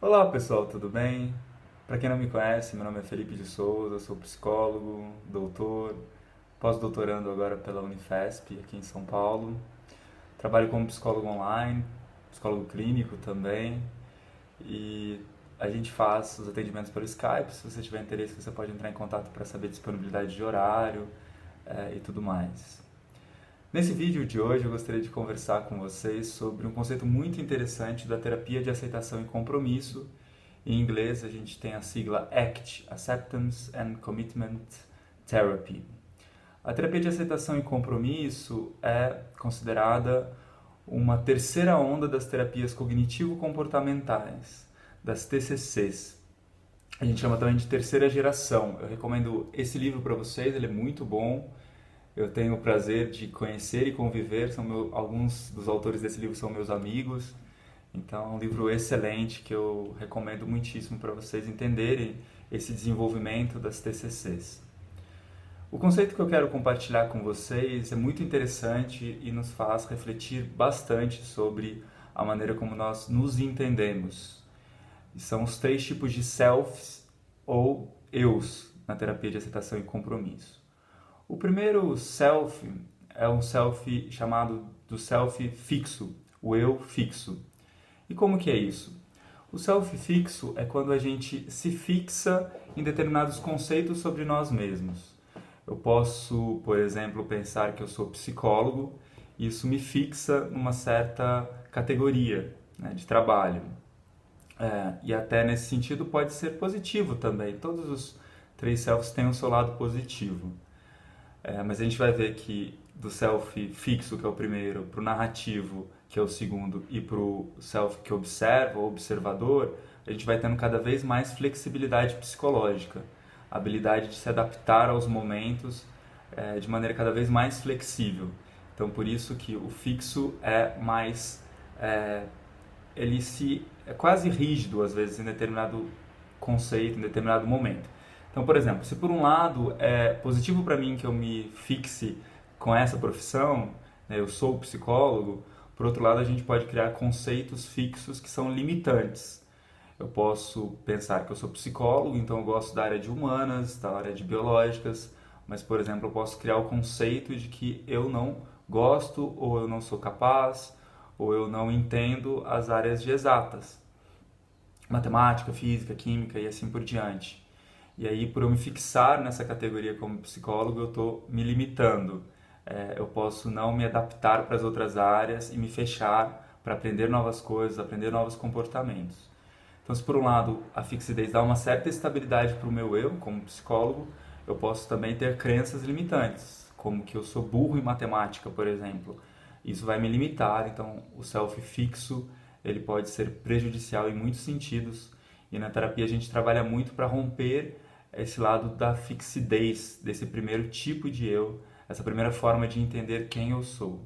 Olá pessoal, tudo bem? Para quem não me conhece, meu nome é Felipe de Souza, sou psicólogo, doutor, pós-doutorando agora pela Unifesp, aqui em São Paulo. Trabalho como psicólogo online, psicólogo clínico também, e a gente faz os atendimentos pelo Skype. Se você tiver interesse, você pode entrar em contato para saber disponibilidade de horário e tudo mais. Nesse vídeo de hoje eu gostaria de conversar com vocês sobre um conceito muito interessante da terapia de aceitação e compromisso. Em inglês a gente tem a sigla ACT, Acceptance and Commitment Therapy. A terapia de aceitação e compromisso é considerada uma terceira onda das terapias cognitivo-comportamentais, das TCCs. A gente chama também de terceira geração. Eu recomendo esse livro para vocês, ele é muito bom. Eu tenho o prazer de conhecer e conviver, alguns dos autores desse livro são meus amigos, então é um livro excelente que eu recomendo muitíssimo para vocês entenderem esse desenvolvimento das TCCs. O conceito que eu quero compartilhar com vocês é muito interessante e nos faz refletir bastante sobre a maneira como nós nos entendemos. E são os três tipos de selves ou eus na terapia de aceitação e compromisso. O primeiro self é um self chamado do self fixo, o eu fixo. E como que é isso? O self fixo é quando a gente se fixa em determinados conceitos sobre nós mesmos. Eu posso, por exemplo, pensar que eu sou psicólogo e isso me fixa numa certa categoria, né, de trabalho. E até nesse sentido pode ser positivo também. Todos os três selves têm o seu lado positivo. Mas a gente vai ver que do self fixo, que é o primeiro, para o narrativo, que é o segundo, e para o self que observa, ou observador, a gente vai tendo cada vez mais flexibilidade psicológica, a habilidade de se adaptar aos momentos de maneira cada vez mais flexível. Então, por isso que o fixo é mais... é quase rígido, às vezes, em determinado conceito, em determinado momento. Então, por exemplo, se por um lado é positivo para mim que eu me fixe com essa profissão, né, eu sou psicólogo, por outro lado a gente pode criar conceitos fixos que são limitantes. Eu posso pensar que eu sou psicólogo, então eu gosto da área de humanas, da área de biológicas, mas, por exemplo, eu posso criar o conceito de que eu não gosto, ou eu não sou capaz, ou eu não entendo as áreas de exatas. Matemática, física, química e assim por diante. E aí, por eu me fixar nessa categoria como psicólogo, eu estou me limitando. Eu posso não me adaptar para as outras áreas e me fechar para aprender novas coisas, aprender novos comportamentos. Então, se por um lado a fixidez dá uma certa estabilidade para o meu eu, como psicólogo, eu posso também ter crenças limitantes, como que eu sou burro em matemática, por exemplo. Isso vai me limitar, então o self fixo ele pode ser prejudicial em muitos sentidos. E na terapia a gente trabalha muito para romper esse lado da fixidez, desse primeiro tipo de eu, essa primeira forma de entender quem eu sou.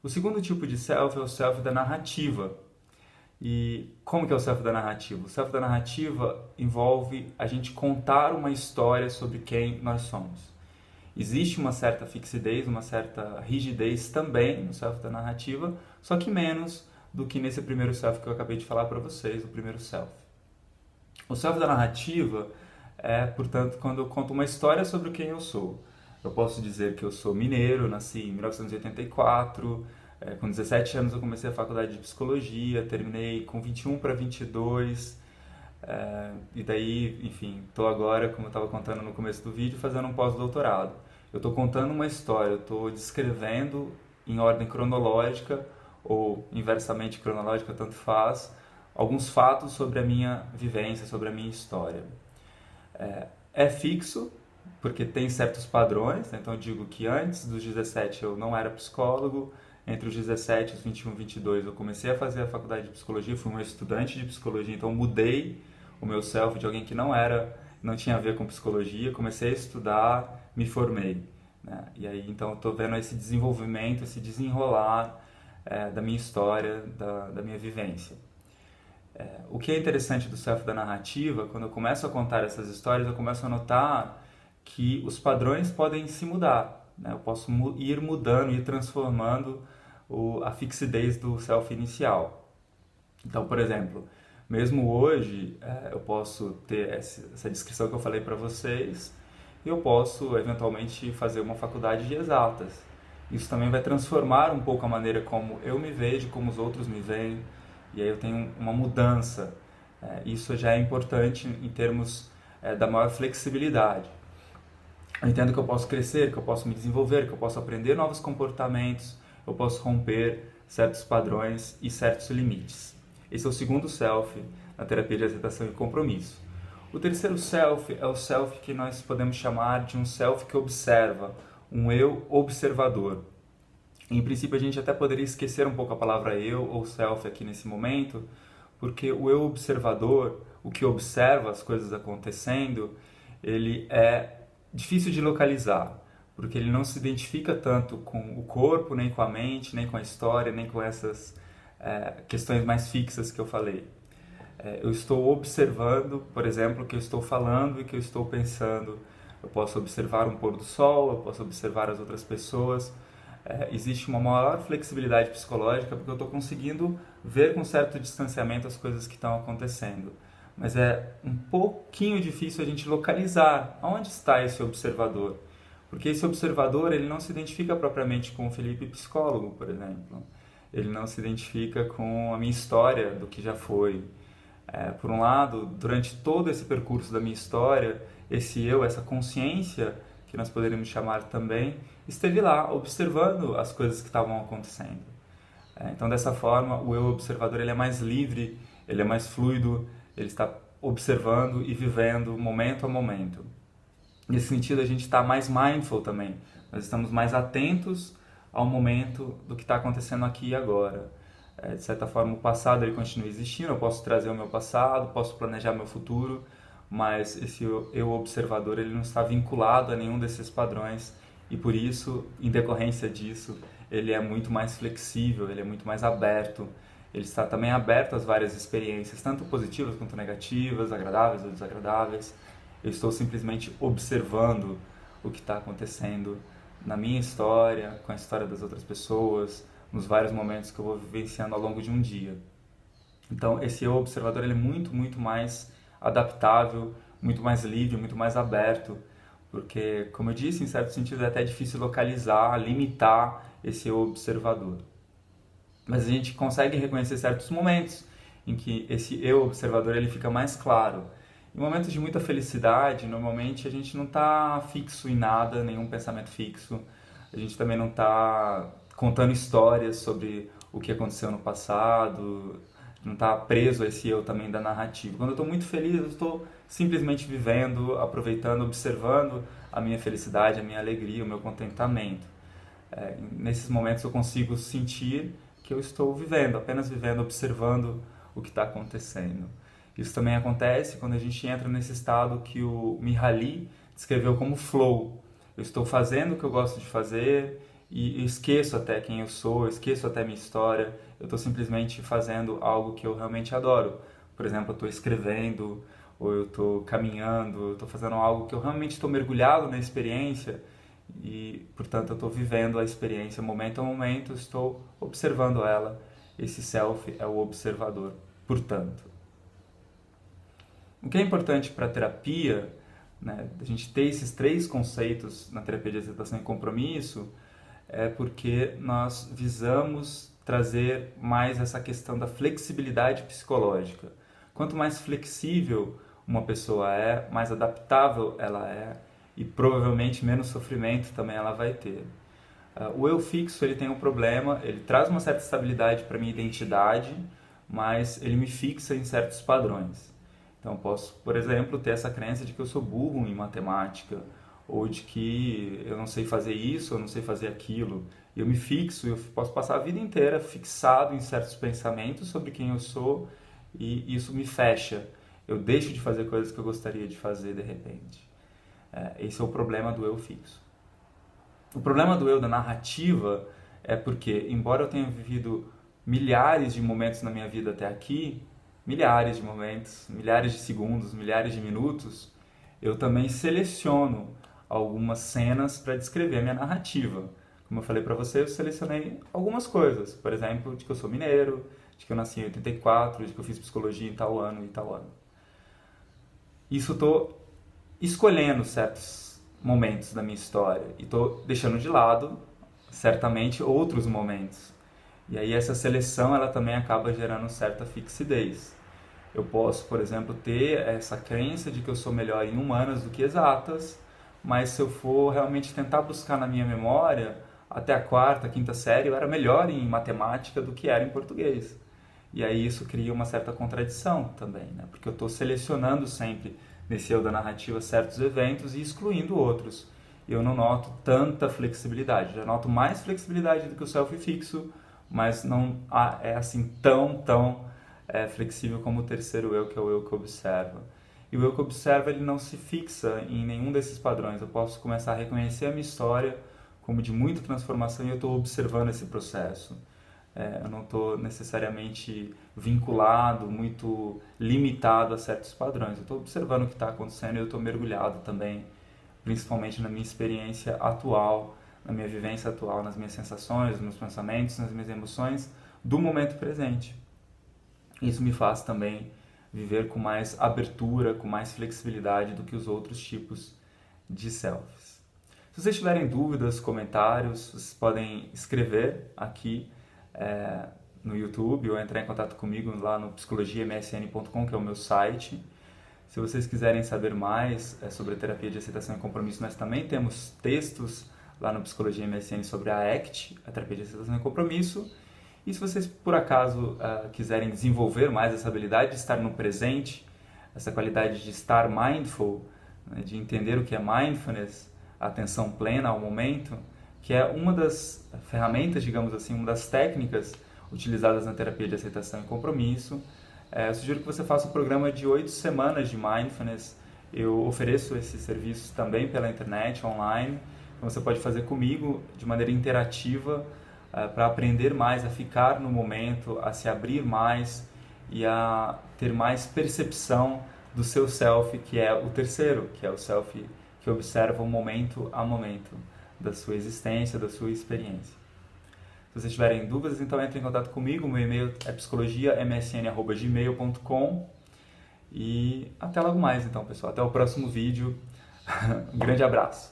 O segundo tipo de self é o self da narrativa. E como que é o self da narrativa? O self da narrativa envolve a gente contar uma história sobre quem nós somos. Existe uma certa fixidez, uma certa rigidez também no self da narrativa, só que menos do que nesse primeiro self que eu acabei de falar para vocês, o primeiro self. O self da narrativa é, portanto, quando eu conto uma história sobre quem eu sou. Eu posso dizer que eu sou mineiro, nasci em 1984, com 17 anos eu comecei a faculdade de psicologia, terminei com 21 para 22, e daí, enfim, estou agora, como eu estava contando no começo do vídeo, fazendo um pós-doutorado. Eu estou contando uma história, eu estou descrevendo em ordem cronológica ou inversamente cronológica, tanto faz, alguns fatos sobre a minha vivência, sobre a minha história. É fixo, porque tem certos padrões, né? Então eu digo que antes dos 17 eu não era psicólogo, entre os 17 e os 21, 22 eu comecei a fazer a faculdade de psicologia, fui um estudante de psicologia, então mudei o meu self de alguém que não tinha a ver com psicologia, comecei a estudar, me formei, né? E aí então eu estou vendo esse desenvolvimento, esse desenrolar da minha história, da minha vivência. O que é interessante do self da narrativa, quando eu começo a contar essas histórias, eu começo a notar que os padrões podem se mudar, né? Eu posso ir mudando, ir transformando a fixidez do self inicial. Então, por exemplo, Mesmo hoje, eu posso ter essa descrição que eu falei para vocês e eu posso eventualmente fazer uma faculdade de exatas. Isso também vai transformar um pouco a maneira como eu me vejo, como os outros me veem, e aí eu tenho uma mudança. Isso já é importante em termos da maior flexibilidade. Eu entendo que eu posso crescer, que eu posso me desenvolver, que eu posso aprender novos comportamentos, eu posso romper certos padrões e certos limites. Esse é o segundo self na terapia de aceitação e compromisso. O terceiro self é o self que nós podemos chamar de um self que observa, um eu observador. Em princípio, a gente até poderia esquecer um pouco a palavra eu ou self aqui nesse momento, porque o eu observador, o que observa as coisas acontecendo, ele é difícil de localizar, porque ele não se identifica tanto com o corpo, nem com a mente, nem com a história, nem com essas questões mais fixas que eu falei. Eu estou observando, por exemplo, o que eu estou falando e o que eu estou pensando. Eu posso observar um pôr do sol, eu posso observar as outras pessoas. Existe uma maior flexibilidade psicológica porque eu estou conseguindo ver com certo distanciamento as coisas que estão acontecendo. Mas é um pouquinho difícil a gente localizar onde está esse observador. Porque esse observador ele não se identifica propriamente com o Felipe psicólogo, por exemplo. Ele não se identifica com a minha história do que já foi. Por um lado, durante todo esse percurso da minha história, esse eu, essa consciência, que nós poderíamos chamar também, esteve lá observando as coisas que estavam acontecendo. Então, dessa forma, o eu observador ele é mais livre, ele é mais fluido, ele está observando e vivendo momento a momento. Nesse sentido, a gente está mais mindful também. Nós estamos mais atentos ao momento do que está acontecendo aqui e agora. De certa forma, o passado ele continua existindo, eu posso trazer o meu passado, posso planejar meu futuro, mas esse eu observador ele não está vinculado a nenhum desses padrões e por isso, em decorrência disso, ele é muito mais flexível, ele é muito mais aberto, ele está também aberto às várias experiências, tanto positivas quanto negativas, agradáveis ou desagradáveis. Eu estou simplesmente observando o que está acontecendo na minha história, com a história das outras pessoas, nos vários momentos que eu vou vivenciando ao longo de um dia. Então, esse eu observador ele é muito, muito mais adaptável, muito mais livre, muito mais aberto, porque, como eu disse, em certo sentido é até difícil localizar, limitar esse eu observador. Mas a gente consegue reconhecer certos momentos em que esse eu observador ele fica mais claro. Em momentos de muita felicidade, normalmente a gente não está fixo em nada, nenhum pensamento fixo. A gente também não está contando histórias sobre o que aconteceu no passado, não está preso a esse eu também da narrativa. Quando eu estou muito feliz, eu estou simplesmente vivendo, aproveitando, observando a minha felicidade, a minha alegria, o meu contentamento. Nesses momentos eu consigo sentir que eu estou vivendo, apenas vivendo, observando o que está acontecendo. Isso também acontece quando a gente entra nesse estado que o Mihaly descreveu como flow. Eu estou fazendo o que eu gosto de fazer e esqueço até quem eu sou, esqueço até minha história. Eu estou simplesmente fazendo algo que eu realmente adoro. Por exemplo, eu estou escrevendo, ou eu estou caminhando, eu estou fazendo algo que eu realmente estou mergulhado na experiência e, portanto, eu estou vivendo a experiência momento a momento, estou observando ela. Esse self é o observador, portanto. O que é importante para a terapia, né, a gente ter esses três conceitos na terapia de aceitação e compromisso, é porque nós visamos trazer mais essa questão da flexibilidade psicológica. Quanto mais flexível uma pessoa é, mais adaptável ela é e provavelmente menos sofrimento também ela vai ter. O eu fixo ele tem um problema, ele traz uma certa estabilidade para minha identidade, mas ele me fixa em certos padrões. Então, posso, por exemplo, ter essa crença de que eu sou burro em matemática, ou de que eu não sei fazer isso, eu não sei fazer aquilo. E eu me fixo, eu posso passar a vida inteira fixado em certos pensamentos sobre quem eu sou, e isso me fecha. Eu deixo de fazer coisas que eu gostaria de fazer de repente. Esse é o problema do eu fixo. O problema do eu da narrativa é porque, embora eu tenha vivido milhares de momentos na minha vida até aqui, milhares de momentos, milhares de segundos, milhares de minutos, eu também seleciono algumas cenas para descrever a minha narrativa. Como eu falei para você, eu selecionei algumas coisas, por exemplo, de que eu sou mineiro, de que eu nasci em 84, de que eu fiz psicologia em tal ano e tal ano. Isso eu estou escolhendo certos momentos da minha história e estou deixando de lado, certamente, outros momentos. E aí essa seleção ela também acaba gerando certa fixidez. Eu posso, por exemplo, ter essa crença de que eu sou melhor em humanas do que exatas, mas se eu for realmente tentar buscar na minha memória, até a quarta, quinta série, eu era melhor em matemática do que era em português. E aí isso cria uma certa contradição também, né? Porque eu estou selecionando sempre nesse eu da narrativa certos eventos e excluindo outros. E eu não noto tanta flexibilidade. Já noto mais flexibilidade do que o self fixo, mas não é assim tão flexível como o terceiro eu, que é o eu que observa. E o eu que observa, ele não se fixa em nenhum desses padrões. Eu posso começar a reconhecer a minha história como de muita transformação e eu estou observando esse processo. Eu não estou necessariamente vinculado, muito limitado a certos padrões. Eu estou observando o que está acontecendo e eu estou mergulhado também, principalmente na minha experiência atual, na minha vivência atual, nas minhas sensações, nos meus pensamentos, nas minhas emoções do momento presente. Isso me faz também viver com mais abertura, com mais flexibilidade do que os outros tipos de selfies. Se vocês tiverem dúvidas, comentários, vocês podem escrever aqui no YouTube ou entrar em contato comigo lá no psicologiamsn.com, que é o meu site. Se vocês quiserem saber mais sobre a terapia de aceitação e compromisso, nós também temos textos lá no Psicologia MSN sobre a ACT, a terapia de aceitação e compromisso. E se vocês, por acaso, quiserem desenvolver mais essa habilidade de estar no presente, essa qualidade de estar mindful, né, de entender o que é mindfulness, a atenção plena ao momento, que é uma das ferramentas, digamos assim, uma das técnicas utilizadas na terapia de aceitação e compromisso, eu sugiro que você faça um programa de 8 semanas de mindfulness. Eu ofereço esses serviços também pela internet, online. Então você pode fazer comigo de maneira interativa, para aprender mais, a ficar no momento, a se abrir mais e a ter mais percepção do seu self, que é o terceiro, que é o self que observa o momento a momento da sua existência, da sua experiência. Se vocês tiverem dúvidas, então entrem em contato comigo. Meu e-mail é psicologiamsn@gmail.com e até logo mais, então, pessoal. Até o próximo vídeo. Um grande abraço.